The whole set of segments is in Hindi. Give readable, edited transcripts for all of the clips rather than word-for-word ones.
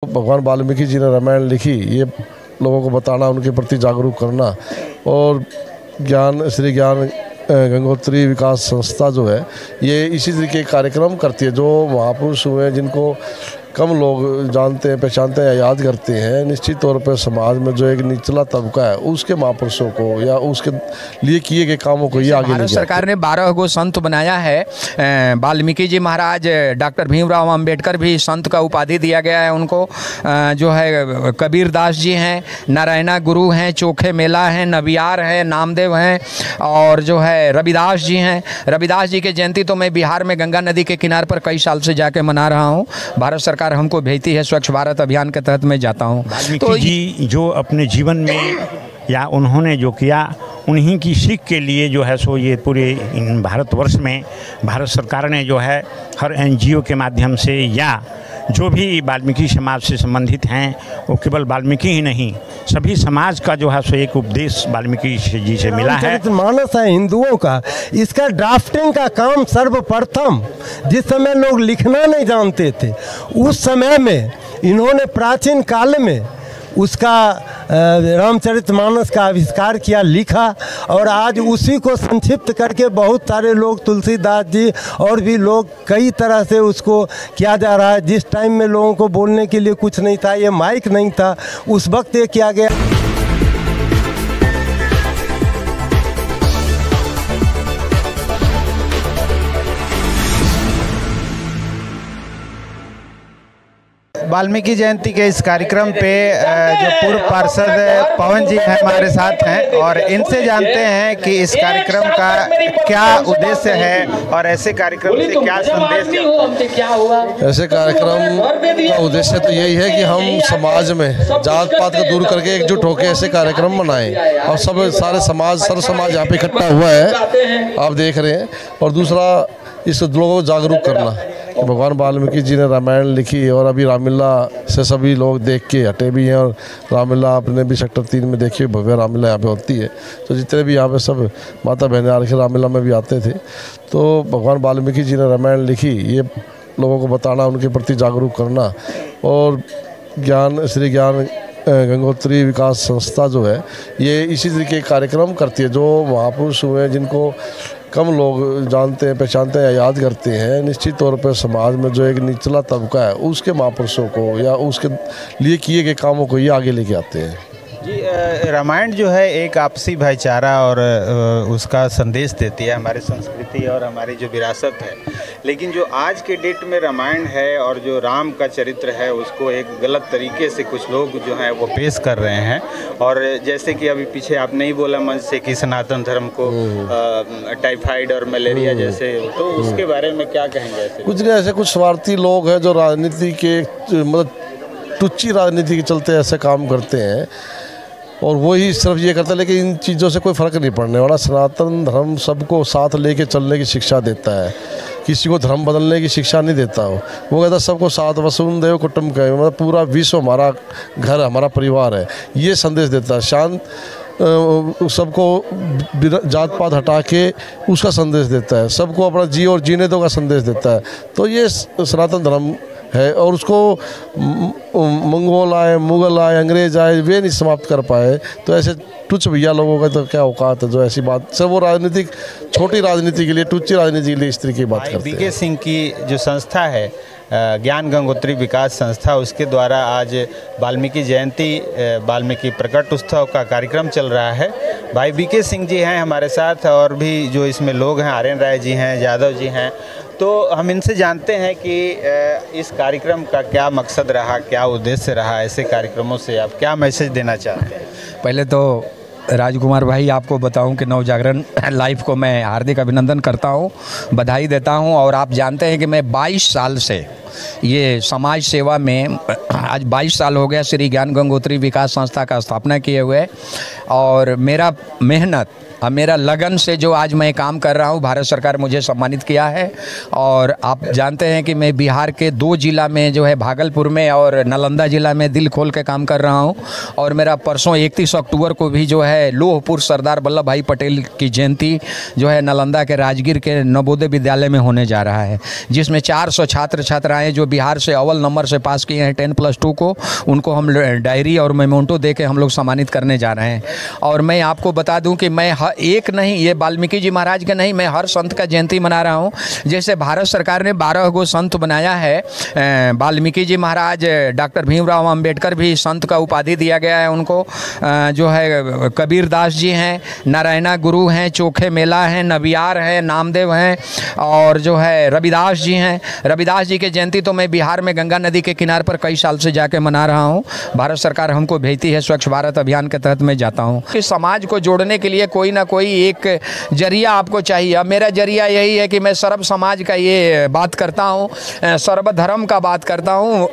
भगवान वाल्मीकि जी ने रामायण लिखी, ये लोगों को बताना, उनके प्रति जागरूक करना। और श्री ज्ञान गंगोत्री विकास संस्था जो है ये इसी तरीके के कार्यक्रम करती है। जो महापुरुष हुए हैं जिनको कम लोग जानते हैं, पहचानते हैं या याद करते हैं, निश्चित तौर पर समाज में जो एक निचला तबका है उसके महापुरुषों को या उसके लिए किए गए कामों को ये आगे भारत सरकार ने 12 गो संत बनाया है। वाल्मीकि जी महाराज, डॉक्टर भीमराव अंबेडकर भी संत का उपाधि दिया गया है उनको। जो है कबीर दास जी हैं, नारायणा गुरु हैं, चोखे मेला हैं, नबियार हैं, नामदेव हैं और जो है रविदास जी हैं। रविदास जी की जयंती तो मैं बिहार में गंगा नदी के किनारे पर कई साल से जाके मना रहा हूँ। भारत सरकार हमको भेजती है, स्वच्छ भारत अभियान के तहत मैं जाता हूँ। तो जी जो अपने जीवन में या उन्होंने जो किया उन्हीं की सीख के लिए जो है सो ये पूरे भारतवर्ष में भारत सरकार ने जो है हर एनजीओ के माध्यम से या जो भी वाल्मीकि समाज से संबंधित हैं, वो केवल वाल्मीकि ही नहीं सभी समाज का जो है सो एक उपदेश वाल्मीकि जी से मिला है। मानस है हिंदुओं का, इसका ड्राफ्टिंग का काम सर्वप्रथम जिस समय लोग लिखना नहीं जानते थे उस समय में इन्होंने प्राचीन काल में उसका रामचरितमानस का आविष्कार किया, लिखा और आज उसी को संक्षिप्त करके बहुत सारे लोग, तुलसीदास जी और भी लोग कई तरह से उसको किया जा रहा है। जिस टाइम में लोगों को बोलने के लिए कुछ नहीं था, ये माइक नहीं था, उस वक्त ये किया गया। वाल्मीकि जयंती के इस कार्यक्रम पे जो पूर्व पार्षद पवन जी हमारे साथ हैं और इनसे जानते हैं कि इस कार्यक्रम का क्या उद्देश्य है और ऐसे कार्यक्रम से क्या संदेश है। ऐसे कार्यक्रम का उद्देश्य तो यही है कि हम समाज में जात पात को दूर करके एकजुट होकर ऐसे कार्यक्रम मनाएं और सारे समाज सर्व समाज यहाँ पे इकट्ठा हुआ है, आप देख रहे हैं। और दूसरा इस लोगों को जागरूक करना। भगवान वाल्मीकि जी ने रामायण लिखी और अभी रामलीला से सभी लोग देख के हटे भी हैं और रामलीला आपने भी सेक्टर 3 में देखी, भव्य रामलीला यहाँ पे होती है। तो जितने भी यहाँ पे सब माता बहनें आके रामलीला में भी आते थे। तो भगवान वाल्मीकि जी ने रामायण लिखी, ये लोगों को बताना, उनके प्रति जागरूक करना। और श्री ज्ञान गंगोत्री विकास संस्था जो है ये इसी तरीके के कार्यक्रम करती है। जो महापुरुष हुए हैं जिनको कम लोग जानते हैं, पहचानते हैं या याद करते हैं, निश्चित तौर पर समाज में जो एक निचला तबका है उसके महापुरुषों को या उसके लिए किए गए कामों को ये आगे लेके आते हैं। जी, रामायण जो है एक आपसी भाईचारा और उसका संदेश देती है, हमारी संस्कृति और हमारी जो विरासत है। लेकिन जो आज के डेट में रामायण है और जो राम का चरित्र है उसको एक गलत तरीके से कुछ लोग जो हैं वो पेश कर रहे हैं। और जैसे कि अभी पीछे आपने ही बोला मंच से कि सनातन धर्म को टाइफाइड और मलेरिया जैसे, तो उसके बारे में क्या कहेंगे? ऐसे कुछ नहीं, ऐसे कुछ स्वार्थी लोग हैं जो राजनीति के मतलब टुच्ची राजनीति के चलते ऐसे काम करते हैं और वही सिर्फ ये करता है। लेकिन इन चीज़ों से कोई फ़र्क नहीं पड़ने वाला। सनातन धर्म सबको साथ लेके चलने की शिक्षा देता है, किसी को धर्म बदलने की शिक्षा नहीं देता। वो कहता है सबको साथ वसुंधैव कुटुंबकम, मतलब पूरा विश्व हमारा घर, हमारा परिवार है, ये संदेश देता है। शांत सबको जात पात हटा के उसका संदेश देता है, सबको अपना जी और जीने दो का संदेश देता है। तो ये सनातन धर्म है और उसको मंगोल आए, मुगल आए, अंग्रेज आए, वे नहीं समाप्त कर पाए। तो ऐसे टुच्च भैया लोगों का तो क्या औकात है जो ऐसी बात सब वो राजनीतिक छोटी राजनीति के लिए, टुच्ची राजनीति के लिए इस तरीके की बात करते हैं। बीके सिंह की जो संस्था है ज्ञान गंगोत्री विकास संस्था, उसके द्वारा आज वाल्मीकि जयंती, वाल्मीकि प्रकट उत्सव का कार्यक्रम चल रहा है। भाई बीके सिंह जी हैं हमारे साथ और भी जो इसमें लोग हैं, आर्यन राय जी हैं, यादव जी हैं। तो हम इनसे जानते हैं कि इस कार्यक्रम का क्या मकसद रहा, क्या उद्देश्य रहा, ऐसे कार्यक्रमों से आप क्या मैसेज देना चाहते हैं? पहले तो राजकुमार भाई आपको बताऊं कि नवजागरण लाइव को मैं हार्दिक अभिनंदन करता हूं, बधाई देता हूं। और आप जानते हैं कि मैं 22 साल से ये समाज सेवा में, आज 22 साल हो गया श्री ज्ञान गंगोत्री विकास संस्था का स्थापना किए हुए। और मेरा मेहनत और मेरा लगन से जो आज मैं काम कर रहा हूँ, भारत सरकार मुझे सम्मानित किया है। और आप जानते हैं कि मैं बिहार के 2 जिला में जो है भागलपुर में और नालंदा ज़िला में दिल खोल के काम कर रहा हूँ। और मेरा परसों 31 अक्टूबर को भी जो है लोहपुर सरदार वल्लभ भाई पटेल की जयंती जो है नालंदा के राजगीर के नवोदय विद्यालय में होने जा रहा है, जिसमें 400 छात्र छात्राएँ जो बिहार से अव्वल नंबर से पास किए हैं, 10+ +2 को, उनको हम डायरी और मेमोंटो दे के हम लोग सम्मानित करने जा रहे हैं। और मैं आपको बता दूं कि मैं एक नहीं, ये वाल्मीकि जी महाराज का नहीं, मैं हर संत का जयंती मना रहा हूं। जैसे भारत सरकार ने 12 गो संत बनाया है, वाल्मीकि जी महाराज, डॉक्टर भीमराव अंबेडकर भी संत का उपाधि दिया गया है उनको, जो है कबीर दास जी हैं, नारायणा गुरु हैं, चोखे मेला हैं, नबियार हैं, नामदेव हैं, और जो है रविदास जी हैं। रविदास जी के जयंती तो मैं बिहार में गंगा नदी के किनारे पर कई साल से जाके मना रहा हूँ। भारत सरकार हमको भेजती है, स्वच्छ भारत अभियान के तहत मैं जाता हूँ। कि समाज को जोड़ने के लिए कोई ना कोई एक जरिया आपको चाहिए। अब मेरा जरिया यही है कि मैं सर्व समाज का ये बात करता हूँ, सर्वधर्म का बात करता हूँ,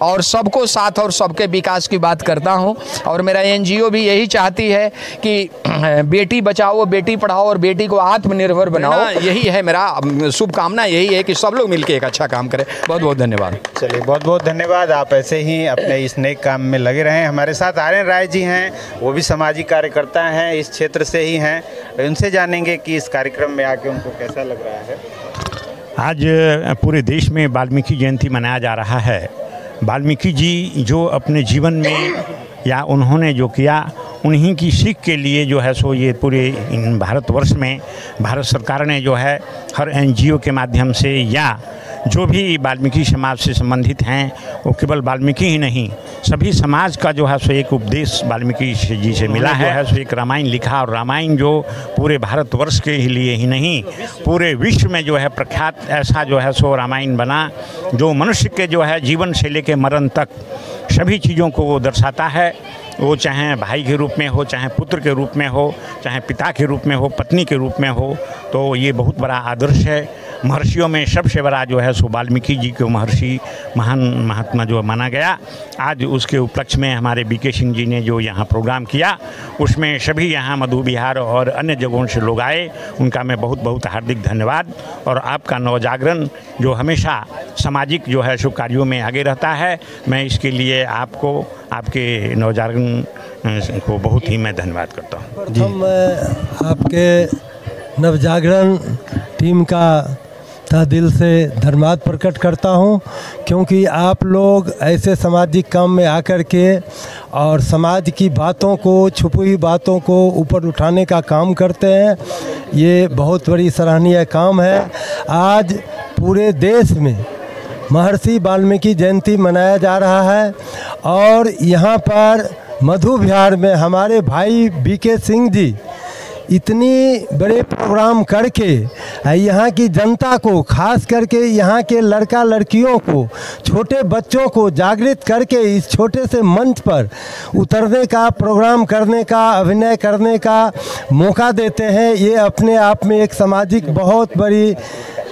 और सबको साथ और सबके विकास की बात करता हूँ। और मेरा NGO भी यही चाहती है कि बेटी बचाओ, बेटी पढ़ाओ और बेटी को आत्मनिर्भर बनाओ। यही है मेरा शुभकामना, यही है कि सब लोग मिलकर एक अच्छा काम करें। बहुत बहुत धन्यवाद। चलिए, बहुत बहुत धन्यवाद। आप ऐसे ही अपने इस नेक काम में लगे रहें। हमारे साथ आर्यन राय जी हैं, वो भी सामाजिक कार्यकर्ता हैं, इस क्षेत्र से ही हैं। उनसे जानेंगे कि इस कार्यक्रम में आके उनको कैसा लग रहा है। आज पूरे देश में वाल्मीकि जयंती मनाया जा रहा है। वाल्मीकि जी जो अपने जीवन में या उन्होंने जो किया, उन्हीं की सीख के लिए जो है सो ये पूरे भारतवर्ष में भारत सरकार ने जो है हर NGO के माध्यम से या जो भी वाल्मीकि समाज से संबंधित हैं, वो केवल वाल्मीकि ही नहीं, सभी समाज का जो है सो एक उपदेश वाल्मीकि जी से मिला है। सो एक रामायण लिखा, और रामायण जो पूरे भारतवर्ष के लिए ही नहीं, पूरे विश्व में जो है प्रख्यात ऐसा जो है सो रामायण बना, जो मनुष्य के जो है जीवन से लेकर मरण तक सभी चीज़ों को वो दर्शाता है। वो चाहे भाई के रूप में हो, चाहे पुत्र के रूप में हो, चाहे पिता के रूप में हो, पत्नी के रूप में हो, तो ये बहुत बड़ा आदर्श है। महर्षियों में सबसे बड़ा जो है सो वाल्मीकि जी को महर्षि, महान महात्मा जो माना गया। आज उसके उपलक्ष्य में हमारे BK सिंह जी ने जो यहाँ प्रोग्राम किया, उसमें सभी यहाँ मधु विहार और अन्य जगहों से लोग आए, उनका मैं बहुत बहुत हार्दिक धन्यवाद। और आपका नवजागरण जो हमेशा सामाजिक जो है शुभ कार्यों में आगे रहता है, मैं इसके लिए आपको, आपके नवजागरण को बहुत ही मैं धन्यवाद करता हूँ। प्रथम मैं आपके नवजागरण टीम का तहे दिल से धन्यवाद प्रकट करता हूँ, क्योंकि आप लोग ऐसे सामाजिक काम में आकर के और समाज की बातों को, छुपी हुई बातों को ऊपर उठाने का काम करते हैं। ये बहुत बड़ी सराहनीय काम है। आज पूरे देश में महर्षि वाल्मीकि जयंती मनाया जा रहा है, और यहाँ पर मधु विहार में हमारे भाई BK सिंह जी इतनी बड़े प्रोग्राम करके यहाँ की जनता को, खास करके यहाँ के लड़का लड़कियों को, छोटे बच्चों को जागृत करके इस छोटे से मंच पर उतरने का, प्रोग्राम करने का, अभिनय करने का मौका देते हैं। ये अपने आप में एक सामाजिक बहुत बड़ी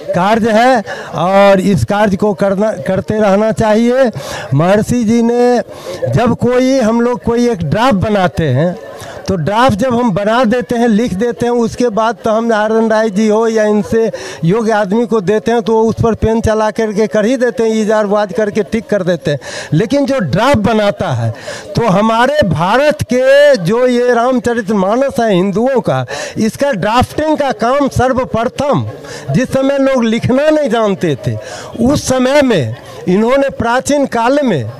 कार्य है, और इस कार्य को करते रहना चाहिए। महर्षि जी ने जब हम लोग कोई एक ड्राफ्ट बनाते हैं, तो ड्राफ्ट जब हम बना देते हैं, लिख देते हैं, उसके बाद तो हम आर्यन राय जी हो या इनसे योग्य आदमी को देते हैं, तो उस पर पेन चला करके कर ही देते हैं, इजारवाज करके टिक कर देते हैं। लेकिन जो ड्राफ्ट बनाता है, तो हमारे भारत के जो ये रामचरितमानस है हिंदुओं का, इसका ड्राफ्टिंग का काम सर्वप्रथम, जिस समय लोग लिखना नहीं जानते थे, उस समय में इन्होंने प्राचीन काल में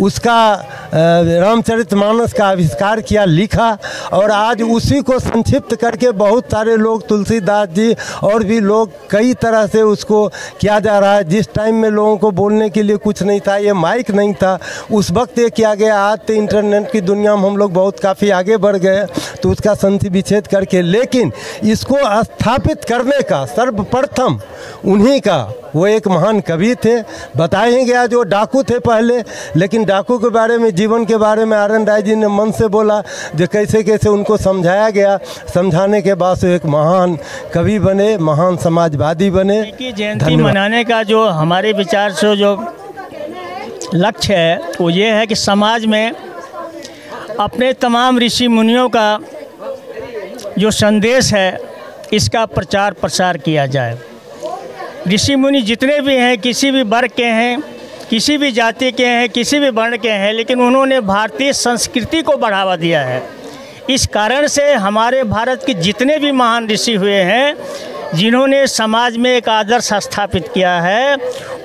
उसका रामचरितमानस का आविष्कार किया, लिखा, और आज उसी को संक्षिप्त करके बहुत सारे लोग, तुलसीदास जी और भी लोग, कई तरह से उसको किया जा रहा है। जिस टाइम में लोगों को बोलने के लिए कुछ नहीं था, ये माइक नहीं था, उस वक्त ये किया गया। आज तो इंटरनेट की दुनिया में हम लोग बहुत काफ़ी आगे बढ़ गए, तो उसका संधि विच्छेद करके, लेकिन इसको स्थापित करने का सर्वप्रथम उन्हीं का, वो एक महान कवि थे। बताया ही गया जो डाकू थे पहले, लेकिन डाकू के बारे में, जीवन के बारे में आर्यन राय जी ने मन से बोला, जो कैसे कैसे उनको समझाया गया। समझाने के बाद से एक महान कवि बने, महान समाजवादी बने। जयंती मनाने का जो हमारे विचार से जो लक्ष्य है, वो ये है कि समाज में अपने तमाम ऋषि मुनियों का जो संदेश है, इसका प्रचार प्रसार किया जाए। ऋषि मुनि जितने भी हैं, किसी भी वर्ग के हैं, किसी भी जाति के हैं, किसी भी वर्ण के हैं, लेकिन उन्होंने भारतीय संस्कृति को बढ़ावा दिया है। इस कारण से हमारे भारत के जितने भी महान ऋषि हुए हैं, जिन्होंने समाज में एक आदर्श स्थापित किया है,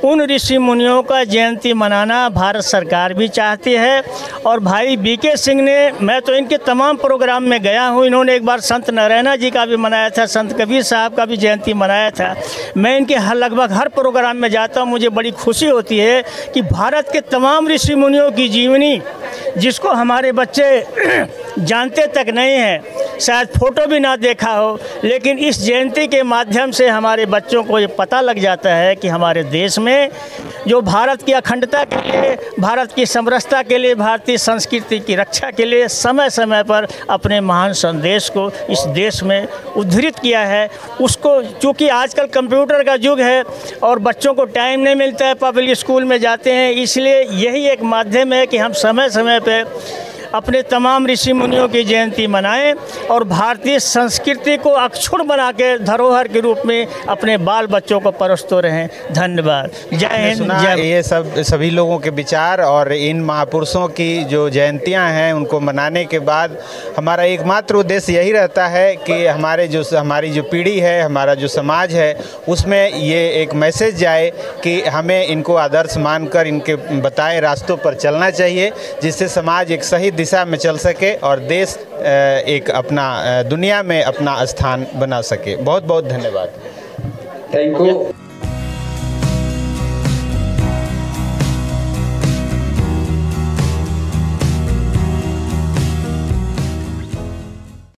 उन ऋषि मुनियों का जयंती मनाना भारत सरकार भी चाहती है। और भाई बीके सिंह ने, मैं तो इनके तमाम प्रोग्राम में गया हूँ, इन्होंने एक बार संत नारायण जी का भी मनाया था, संत कबीर साहब का भी जयंती मनाया था। मैं इनके लगभग हर प्रोग्राम में जाता हूँ, मुझे बड़ी खुशी होती है कि भारत के तमाम ऋषि मुनियों की जीवनी, जिसको हमारे बच्चे जानते तक नहीं हैं, शायद फ़ोटो भी ना देखा हो, लेकिन इस जयंती के माध्यम से हमारे बच्चों को ये पता लग जाता है कि हमारे देश में जो भारत की अखंडता के लिए, भारत की समरसता के लिए, भारतीय संस्कृति की रक्षा के लिए समय समय पर अपने महान संदेश को इस देश में उद्धृत किया है, उसको, चूँकि आजकल कंप्यूटर का युग है और बच्चों को टाइम नहीं मिलता है, पब्लिक स्कूल में जाते हैं, इसलिए यही एक माध्यम है कि हम समय समय पर अपने तमाम ऋषि मुनियों की जयंती मनाएं और भारतीय संस्कृति को अक्षुण्ण बना के धरोहर के रूप में अपने बाल बच्चों को परोसते रहें। धन्यवाद। जय हिंद। ये सभी लोगों के विचार और इन महापुरुषों की जो जयंतियां हैं उनको मनाने के बाद हमारा एकमात्र उद्देश्य यही रहता है कि हमारी जो पीढ़ी है, हमारा जो समाज है, उसमें ये एक मैसेज जाए कि हमें इनको आदर्श मानकर इनके बताए रास्तों पर चलना चाहिए, जिससे समाज एक सही दिशा में चल सके और देश एक अपना दुनिया में अपना स्थान बना सके। बहुत बहुत धन्यवाद। Thank you.